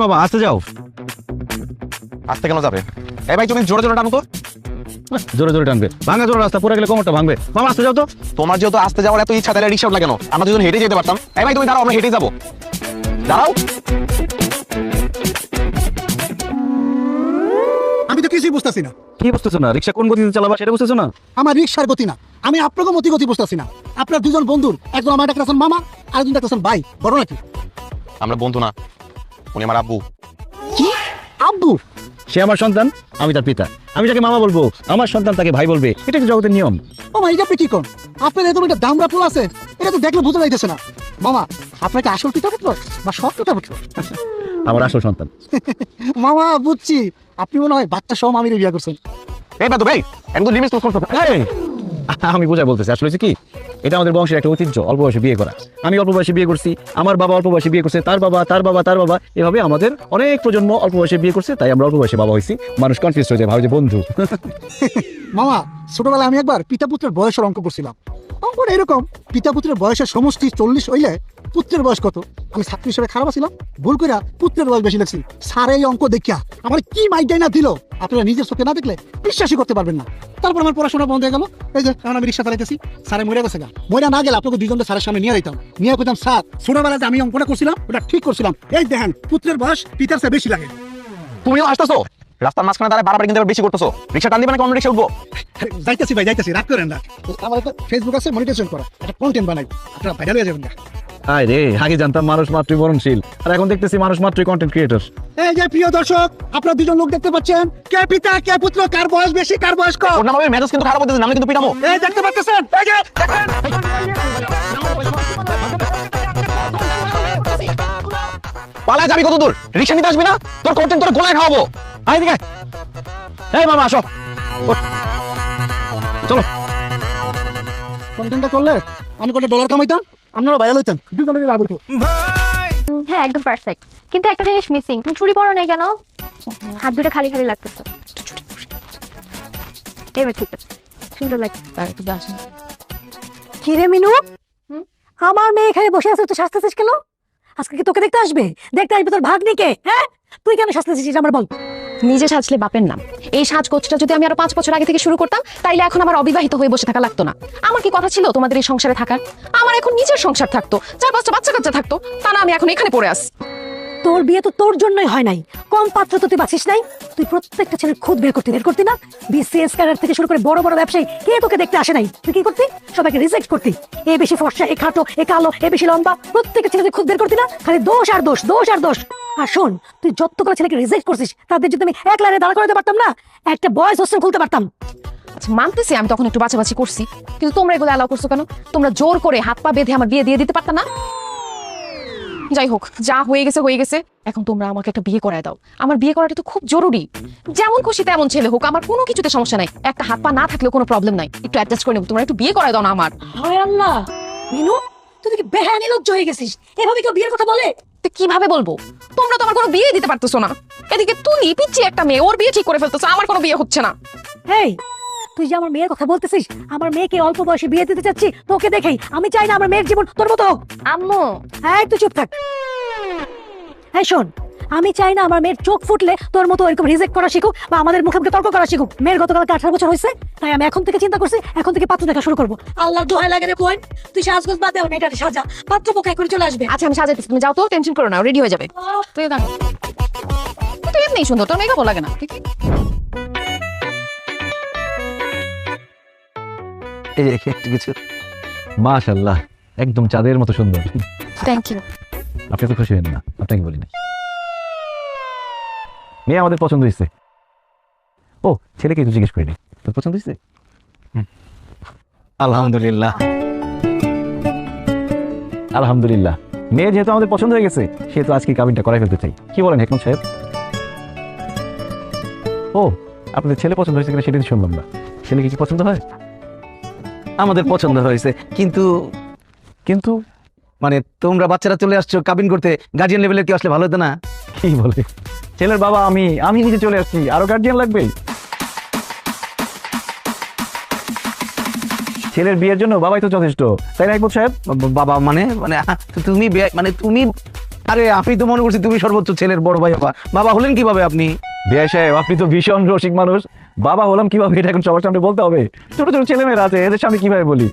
বাবা আসতে যাও। আসতে কেন যাবে? এই ভাই তুমি জোরে জোরে টানো তো। জোরে জোরে টানবে, ভাঙা জোরে রাস্তা পুরো গেলে কোমরটা ভাঙবে। মামা আসতে যাও তো। তোমার যেহেতু আসতে যাওয়ার এত ইচ্ছা, তাহলে রিক্সা উঠলা কেন? আমরা দুজন হেঁটে যেতে পারতাম। এই ভাই তুমি দাঁড়াও, আমরা হেঁটে যাবো। দাঁড়াও। আমি তো কিছুই বুঝতেছি না। কি বুঝতেছো না? রিক্সা কোন গতিতে চালাবা সেটা বুঝতেছো না? আমার রিক্সার গতি না, আমি আপনাকে গতি বুঝতেছি না। আপনার দুজন বন্ধুর, একজন আমার ডাকতেছেন মামা, আর একজন ডাকতেছেন ভাই। বড় নাকি? আমরা বন্ধু না, উনি আমার আব্বু। কি আব্বু? সে আমার সন্তান, আমি তার পিতা। আমি যাকে মামা বলবো, আমার সন্তান তাকে ভাই বলবে। এটা কি জগতের নিয়ম? ও মা, এটা আপনি কি কোন? আপনার এত একটা দামরা ফুল আছে, এটা তো দেখলে বোঝা যাইতেছে না। মামা, আপনার কি আসল পিতা পুত্র বা সৎ পিতা পুত্র? আমার আসল সন্তান। মামা বুঝছি, আপনি মনে হয় বাচ্চা সহ মামিরে বিয়ে করছেন। এই বাদু ভাই, একদম লিমিট ক্রস করতে। এই, আমি বোঝাই বলতেছি, আসলে হচ্ছে কি, এটা আমাদের বংশের একটা ঐতিহ্য, অল্প বয়সে বিয়ে করা। আমি অল্প বয়সে বিয়ে করছি, আমার বাবা অল্প বয়সে বিয়ে করছে, তার বাবা, তার বাবা, তার বাবা, এভাবে আমাদের অনেক প্রজন্ম অল্প বয়সে বিয়ে করছে, তাই আমরা অল্প বয়সে বাবা হয়েছি। মানুষ কনফিউজ হয়ে যায়, ভাবে যে বন্ধু। মামা, ছোটবেলায় আমি একবার পিতা পুত্রের বয়সের অঙ্ক করছিলাম। অঙ্কটা এরকম, পিতা পুত্রের বয়সের সমষ্টি 40 হইলে পুত্রের বয়স কত? আমি ছাত্র হিসেবে খারাপ ছিলাম, ভুল করে পুত্রের বয়স বেশি লাগছি। স্যার এই অঙ্ক দেখিয়া আমার কি মাইটাই না দিল, আপনারা নিজের চোখে না দেখলে বিশ্বাসই করতে পারবেন না। তারপর আমার পড়াশোনা বন্ধ হয়ে গেল। এই যে এখন আমি রিক্সা চালাইতেছি, স্যারে মরে গেছে গা। মরে না গেলে আপনাকে দুজনকে স্যারের সামনে নিয়ে যেতাম, নিয়ে কইতাম স্যার ছোটবেলায় যে আমি অঙ্কটা করছিলাম ওটা ঠিক করছিলাম। এই দেখেন, পুত্রের বয়স পিতার চেয়ে বেশি লাগে। তুমিও আসতেছো, রাস্তার মাঝখানে দাঁড়ায় বারবার কিন্তু বেশি করতেছো। রিক্সা টান দিবে না, কোন রিক্সা উঠবো? যাইতেছি ভাই, যাইতেছি, রাগ করেন না। আমার একটা ফেসবুক আছে, মনিটাইজেশন করা, একটা কন্টেন্ট বানাই, আপনারা ভাইরাল হয়ে যাবেন না। আয় রে, আগে জানতাম মানুষ মাত্রই মরণশীল, আর এখন দেখতেছি মানুষ মাত্রই কন্টেন্ট ক্রিয়েটর। এই যে প্রিয় দর্শক, আপনারা দুজন লোক দেখতে পাচ্ছেন, কে পিতা কে পুত্র, কার বয়স বেশি কার বয়স কম। ওর নাম হবে মেজাজ কিন্তু খারাপ হতেছে, নামে কিন্তু পিটামো। এই দেখতে পাচ্ছেন, এই যে দেখেন। পালায় যাবি কত দূর? রিক্সা নিতে আসবি না? তোর কন্টেন্ট তোর গোলায় খাওয়াবো। আয় দিকে। এই মামা আসো, ওঠ। চলো। কন্টেন্টটা করলে আমি কত ডলার কামাইতাম, আপনারা ভাইরাল হইতেন, দুজনে লাভ হইতো। হ্যাঁ একদম পারফেক্ট, কিন্তু একটা জিনিস মিসিং। তুমি চুড়ি পরো নাই কেন? হাত দুটো খালি খালি লাগতেছে। এবার ঠিক আছে, সুন্দর লাগছে। কি রে মিনু, আমার মেয়ে এখানে বসে আছে, তুই সাজতেছিস কেন? আজকে কি তোকে দেখতে আসবে? দেখতে আসবে তোর ভাগ্নিকে। হ্যাঁ, তুই কেন সাজতেছিস আমার বল। নিজে সাজলে বাপের নাম। এই সাজগোজটা যদি আমি আরো 5 বছর আগে থেকে শুরু করতাম, তাইলে এখন আমার অবিবাহিত হয়ে বসে থাকা লাগতো না। আমার কি কথা ছিল তোমাদের এই সংসারে থাকার? আমার এখন নিজের সংসার থাকতো, 4-5টা বাচ্চা কাচ্চা থাকতো, তা না আমি এখন এখানে পড়ে আছি। তোর বিয়ে তো তোর জন্যই হয় নাই, কম পাত্র তো তুই বাঁচিস নাই। তুই প্রত্যেকটা ছেলের খুদ বের করতি না? বিসিএস ক্যাডার থেকে শুরু করে বড় বড় ব্যবসায়ী কে তোকে দেখতে আসে নাই? তুই কি করতি? সবাইকে রিজেক্ট করতি। এ বেশি ফর্সা, এ খাটো, এ কালো, এ বেশি লম্বা, প্রত্যেকটা ছেলে তুই খুদ বের করতি না? খালি দোষ আর দোষ, দোষ আর দোষ। আর শোন, তুই যতগুলো ছেলেকে রিজেক্ট করছিস, তাদের যদি আমি এক লাইনে দাঁড় করাতে পারতাম না, একটা বয়েজ হোস্টেল খুলতে পারতাম। আচ্ছা মানতেছি আমি তখন একটু বাছাবাছি করছি, কিন্তু তোমরা এগুলো অ্যালাউ করছো কেন? তোমরা জোর করে হাত পা বেঁধে আমার বিয়ে দিয়ে দিতে পারতা না? যাই হোক, যা হয়ে গেছে হয়ে গেছে। এখন তোমরা আমাকে একটা বিয়ে করায় দাও। আমার বিয়ে করাটা তো খুব জরুরি। যেমন খুশি তেমন ছেলে হোক, আমার কোনো কিছুতে সমস্যা নাই। একটা হাত পা না থাকলেও কোনো প্রবলেম নাই, একটু অ্যাডজাস্ট করে নেবো। তোমরা একটু বিয়ে করায় দাও না আমার। হায় আল্লাহ, মিনু তুই কি বেহায়া নির্লজ্জ হয়ে গেছিস? এভাবে কেউ বিয়ের কথা বলে? তো কিভাবে বলবো? তোমরা তো আমার কোনো বিয়ে দিতে পারতেছো না। এদিকে তুই পিচ্ছি একটা মেয়ে, ওর বিয়ে ঠিক করে ফেলতেছো, আমার কোনো বিয়ে হচ্ছে না। এই, তুই যে আমার মেয়ের কথা বলতেছিস, আমার মেয়েকে অল্প বয়সে বিয়ে দিতে চাচ্ছি তোকে দেখেই। আমি চাই না আমার মেয়ের জীবন তোর মতো হোক। আম্মু, হ্যাঁ তুই চুপ থাক। হ্যাঁ শোন, আমি চাই না আমার মেয়ের চোখ ফুটলে তোর মতো এরকম রিজেক্ট করা শিখুক বা আমাদের মুখে মুখে তর্ক করা শিখুক। মেয়ের গতকালকে 18 বছর হয়েছে, তাই আমি এখন থেকে চিন্তা করছি, এখন থেকে পাত্র দেখা শুরু করবো। আল্লাহ দোহাই লাগে রে বোন, তুই সাজগোজ বাদ দে, আমার মেয়েটাকে সাজা, পাত্র পোকায় করে চলে আসবে। আচ্ছা আমি সাজাইতেছি, তুমি যাও তো, টেনশন করো না, রেডি হয়ে যাবে। তুই দেখো, তুই এমনি সুন্দর, তোর মেকআপও লাগে না। ঠিক এই যে একটু কিছু। মাশাআল্লাহ, একদম চাঁদের মতো সুন্দর। Thank you. আপনি তো খুশি হন না, আপনাকে বলি না। মেয়ে আমাদের পছন্দ হয়েছে। ও, ছেলেকে একটু জিজ্ঞেস করিনি, তোর পছন্দ হয়েছে? আলহামদুলিল্লাহ। আলহামদুলিল্লাহ, মেয়ে যেহেতু আমাদের পছন্দ হয়ে গেছে, সেহেতু আজকে কাবিনটা করাই ফেলতে চাই। কি বলেন হেকমত সাহেব? ও, আপনাদের ছেলে পছন্দ হয়েছে কিনা সেটা শুনলাম না। ছেলেকে কি পছন্দ হয়? আমাদের পছন্দ হয়েছে, কিন্তু কিন্তু মানে তোমরা বাচ্চারা চলে আসছো কাবিন করতে, গার্জিয়ান লেভেলের কি আসলে ভালো হতো না? কি বলে? ছেলের বাবা আমি নিজে চলে আসছি, আরো গার্জিয়ান লাগবে? ছেলের বিয়ের জন্য বাবাই তো যথেষ্ট, তাই না হেকমত সাহেব? বাবা মানে মানে তুমি আরে আমি তো মনে করছি তুমি সর্বোচ্চ ছেলের বড় ভাই বাবা। বাবা হলেন কিভাবে আপনি? বিআই সাহেব, আপনি তো ভীষণ রসিক মানুষ। বাবা হলাম কিভাবে এটা এখন সবার সামনে বলতে হবে? ছোট ছোট ছেলেমেয়েরা আছে, এদের সামনে কিভাবে বলি?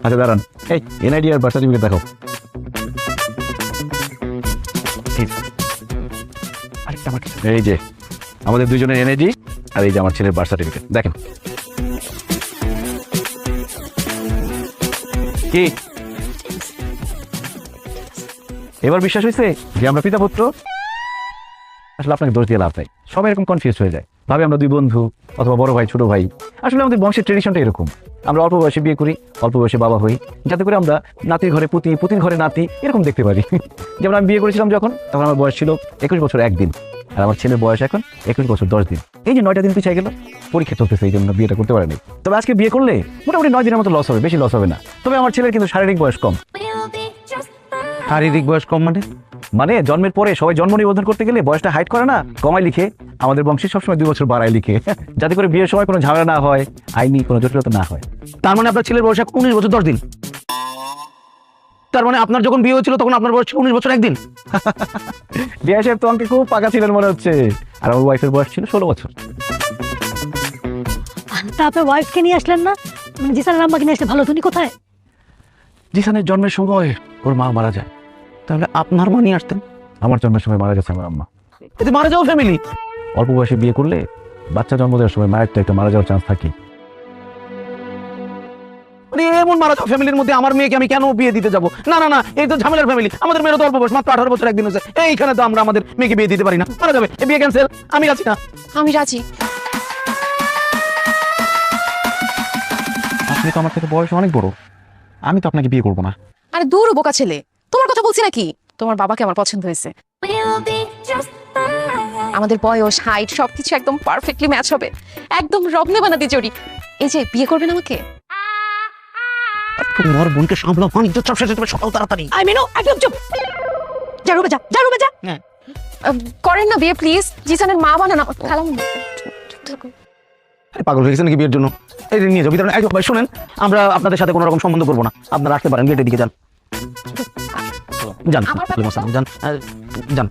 আচ্ছা দাঁড়ান, এই এনআইডি আর বার্থ সার্টিফিকেট দেখো। এই যে আমাদের দুজনের এনআইডি আর এই যে আমার ছেলের বার্থ সার্টিফিকেট দেখেন। কি এবার বিশ্বাস হয়েছে যে আমরা পিতা পুত্র? আসলে আপনাকে দোষ দিয়ে লাভ নাই, সবাই এরকম কনফিউজ হয়ে যায়, ভাবে আমরা দুই বন্ধু অথবা বড় ভাই ছোট ভাই। আসলে আমাদের বংশের ট্রেডিশনটা এরকম, আমরা অল্প বয়সে বিয়ে করি, অল্প বয়সে বাবা হই, যাতে করে আমরা নাতির ঘরে পুতি, পুতির ঘরে নাতি এরকম দেখতে পারি। যেমন আমি বিয়ে করেছিলাম যখন, তখন আমার বয়স ছিল 21 বছর 1 দিন, আর আমার ছেলের বয়স এখন 21 বছর 10 দিন। এই যে 9টা দিন পিছিয়ে গেল, পরীক্ষা চলতেছে, এই জন্য বিয়েটা করতে পারেনি। তবে আজকে বিয়ে করলে মোটামুটি 9 দিনের মতো লস হবে, বেশি লস হবে না। তবে আমার ছেলের কিন্তু শারীরিক বয়স কম। শারীরিক বয়স কম মানে? মানে জন্মের পরে সবাই জন্ম নিবন্ধন করতে গেলে বয়সটা হাইট করে না, কমায় লিখে। আমাদের বংশে সবসময় 2 বছর বাড়ায় লিখে, যাতে করে বিয়ের সময় কোনো ঝামেলা না হয়, আইনি কোনো জটিলতা না হয়। তার মানে আপনার ছেলের বয়স 19 বছর 10 দিন। তার মানে আপনার যখন বিয়ে হয়েছিল তখন আপনার বয়স 19 বছর 1 দিন। বিআই সাহেব তো আমাকে খুব পাকা ছিলেন মনে হচ্ছে, আর আমার ওয়াইফের বয়স ছিল 16 বছর। তা আপনার ওয়াইফকে নিয়ে আসলেন না? মানে জিসানের আম্মাকে নিয়ে আসলে ভালো। তুমি কোথায়? জিসানের জন্মের সময় ওর মা মারা যায়। তাহলে আপনার মা নিয়ে আসতেন। আমার জন্মের সময় মারা গেছে আমার আম্মা। এতে মারা যাওয়া ফ্যামিলি। অল্প বয়সে বিয়ে করলে বাচ্চা জন্ম দেওয়ার সময় মায়ের তো একটা মারা যাওয়ার চান্স থাকে। আরে এমন মারা যাওয়া ফ্যামিলির মধ্যে আমার মেয়েকে আমি কেন বিয়ে দিতে যাবো? না না না, এই তো ঝামেলার ফ্যামিলি। আমাদের মেয়ের তো অল্প বয়স, মাত্র 18 বছর 1 দিন হয়েছে। এইখানে তো আমরা আমাদের মেয়েকে বিয়ে দিতে পারি না, মারা যাবে। এই বিয়ে ক্যান্সেল, আমি রাজি না। আমি রাজি। আপনি তো আমার থেকে বয়স অনেক বড়, আমি তো আপনাকে বিয়ে করবো না। আরে দূর বোকা ছেলে, তোমার কথা বলছি নাকি? তোমার বাবাকে আমার পছন্দ হয়েছে। আমাদের বয়স, হাইট সবকিছু একদম পারফেক্টলি ম্যাচ হবে, একদম রত্নে বানাতে জড়ি। এই যে বিয়ে করবেন আমাকে? তোমার বোনকে সামলাও, পানি তো সব শেষ হয়ে যাবে সকাল তাড়াতাড়ি। আই মিনু, একদম চুপ। যা রুমে যা, যা রুমে যা। করেন না বিয়ে প্লিজ, জিসানের মা বানানো খালাম। আরে পাগল হয়ে গেছে নাকি বিয়ের জন্য? এই যে নিয়ে যাও ভিতরে। একদম ভাই শুনেন, আমরা আপনাদের সাথে কোনো রকম সম্বন্ধ করবো না, আপনারা আসতে পারেন, গেটের দিকে যান। যান যান যান।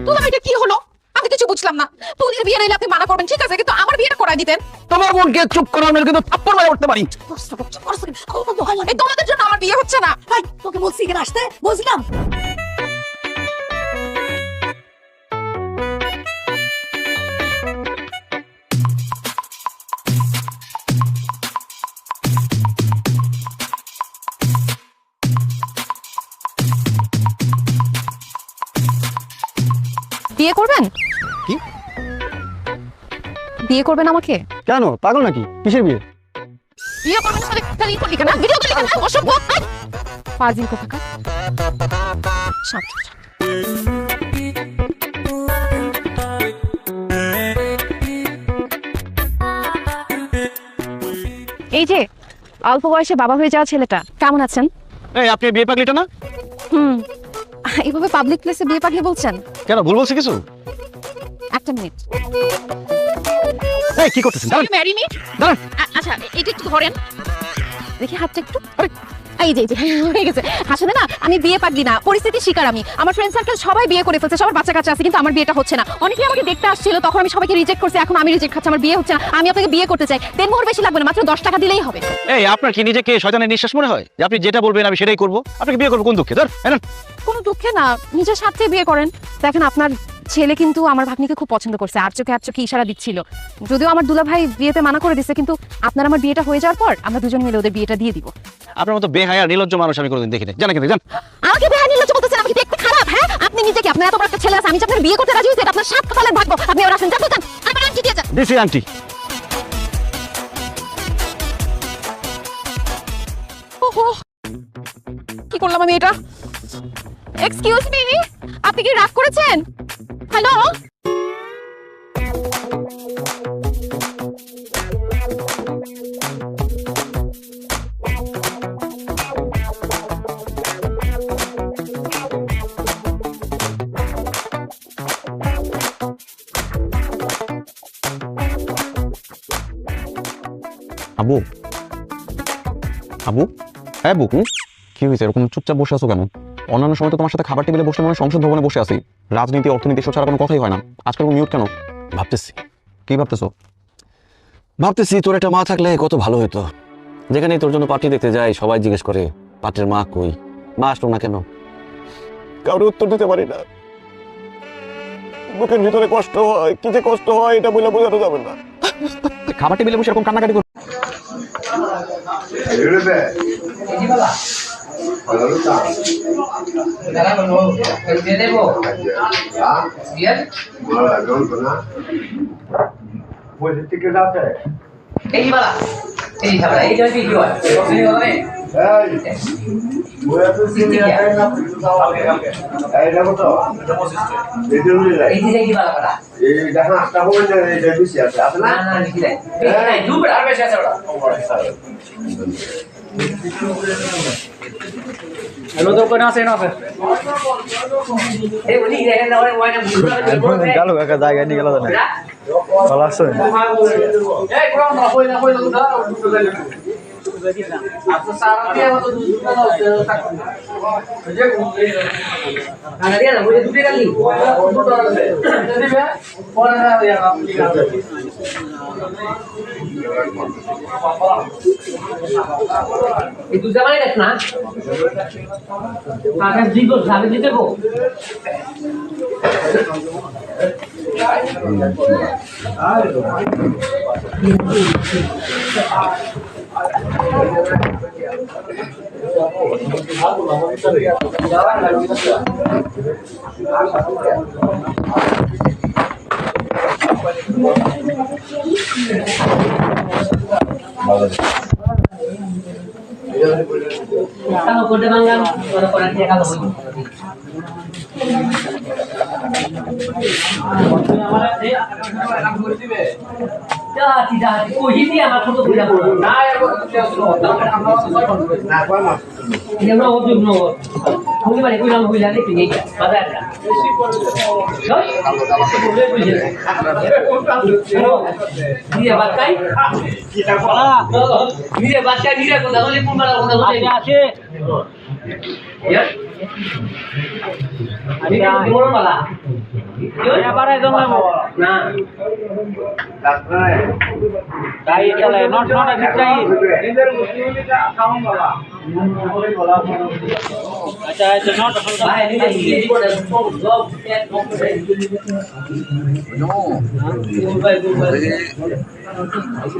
তোমার এটা কি হলো? আমি কিছু বুঝলাম না। তুলির বিয়ে নাইলে আপনি মানা করবেন ঠিক আছে, কিন্তু আমার বিয়েটা করাই দিতেন। তোমার বোনকে চুপ করো, আমি কিন্তু থাপ্পড় মেরে উঠতে পারি। এই তোমাদের জন্য আমার বিয়ে হচ্ছে না। তোকে বলছি এখানে আসতে, বলছিলাম। বিয়ে করবেন? কি? বিয়ে করবেন আমাকে? কেন, পাগল নাকি? কিসের বিয়ে? বিয়ে করবেন সাথে খালি করলি কেন? ভিডিও করলি কেন? অসভ্য। ফাজিল কোথাকার। এই যে অল্প বয়সে বাবা হয়ে যাওয়া ছেলেটা, কেমন আছেন? এই আপনি বিয়ে পাগলিটা না? এইভাবে পাবলিক প্লেসে বিয়ে পাগলি বলছেন? কেন, ভুল বলছি কিছু? একটা মিনিট। এই কি করতেছেন? দাঁড়ান, ম্যারি মি? দাঁড়ান। আচ্ছা এটা একটু ধরেন দেখি হাতটা একটু। এই যে হয়ে গেছে। আসলে না আমি বিয়ে পাগলি না, পরিস্থিতির শিকার আমি। আমার ফ্রেন্ড সার্কেল সবাই বিয়ে করে ফেলছে, সবার বাচ্চা কাচ্চা আছে, কিন্তু আমার বিয়েটা হচ্ছে না। অনেকেই আমাকে দেখতে আসছিল, তখন আমি সবাইকে রিজেক্ট করছি, এখন আমি রিজেক্ট খাচ্ছি, আমার বিয়ে হচ্ছে না। আমি আপনাকে বিয়ে করতে চাই। 1.5 মোহর বেশি লাগবে না, মাত্র 10 টাকা দিলেই হবে। এই আপনার কি নিজেকে শয়তানের নিঃশ্বাস মনে হয় যে আপনি যেটা বলবেন আমি সেটাই করবো? আপনাকে বিয়ে করবো কোন দুঃখে? ধর এনেন। কোনো দুঃখে না, নিজের স্বার্থে বিয়ে করেন। দেখেন আপনার ছেলে কিন্তু আমার ভাগ্নিকে খুব পছন্দ করছে, আর চোখে ইশারা দিচ্ছিল। যদিও আমার দুলা ভাই বিয়েতে মানা করে দিচ্ছে, কিন্তু আপনার আমার বিয়েটা হয়ে যাওয়ার পর আমরা দুজন মিলে ওদের বিয়েটা দিয়ে দিব। আপনার মতো বেহায়া নির্লজ্জ মানুষ আমি কোনোদিন দেখিনি। জানা কিন্তু জান। আমাকে বেহায়া নির্লজ্জ বলতেছেন? আমি কি দেখতে খারাপ? হ্যাঁ, আপনি নিজেকে, আপনার এত বড় একটা ছেলে আছে, আমি যে আপনার বিয়ে করতে রাজি হয়েছি, এটা আপনার 7 কপালের ভাগ্য। আপনি ওর আসেন, যান যান, আমার আন্টি দিয়ে যান। দিছি আন্টি। ওহো, কি করলাম আমি এটা? এক্সকিউজ মি, আপনি কি রাগ করেছেন? হ্যালো, আবু, আবু, হ্যাঁ বুকু, কি কি হয়েছে এরকম চুপচাপ বসে আছো কেন? অন্যান্য সময় তো তোমার সাথে খাবার টেবিলে বসলে মনে হয় সংসদ ভবনে বসে আছি। রাজনীতি অর্থনীতি এসব ছাড়া কোনো কথাই হয় না, আজকাল মিউট কেন? ভাবতেছি কি ভাবতেছো? ভাবতেছি তোর একটা মা থাকলে কত ভালো হতো। যেখানে তোর জন্য পার্টি দেখতে যাই সবাই জিজ্ঞেস করে পাত্রের মা কই, মা আসলো না কেন? কারো উত্তর দিতে পারি না। বুকের ভিতরে কষ্ট হয়, কি যে কষ্ট হয় এটা বলে বোঝানো যাবে না। খাবার টেবিলে বসে এরকম কান্নাকাটি করে গেল একটা জায়গায় নিয়ে গেল ভালো আসছে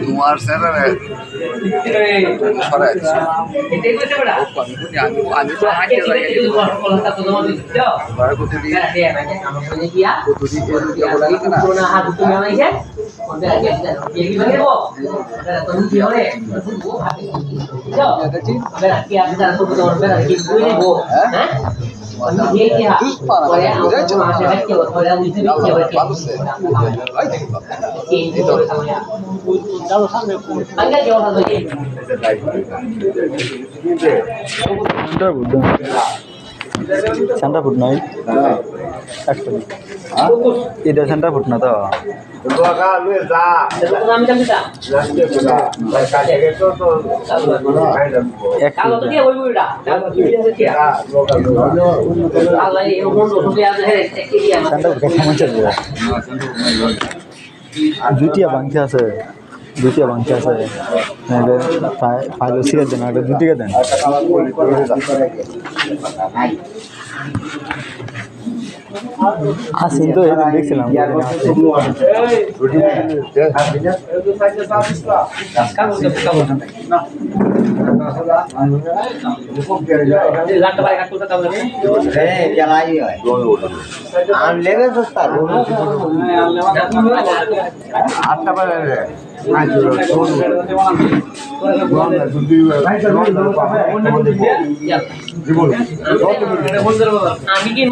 তোমার স্যার আমি তো হাঁটতে সেন্টার ফুট নাই এটা সেন্টার ফুট না তো দুইটিয়া বাংতি আছে ফাইল সিগারেট দেন একটা দুটিকে দেন আসেন তো এদিন দেখছিলাম আমি কি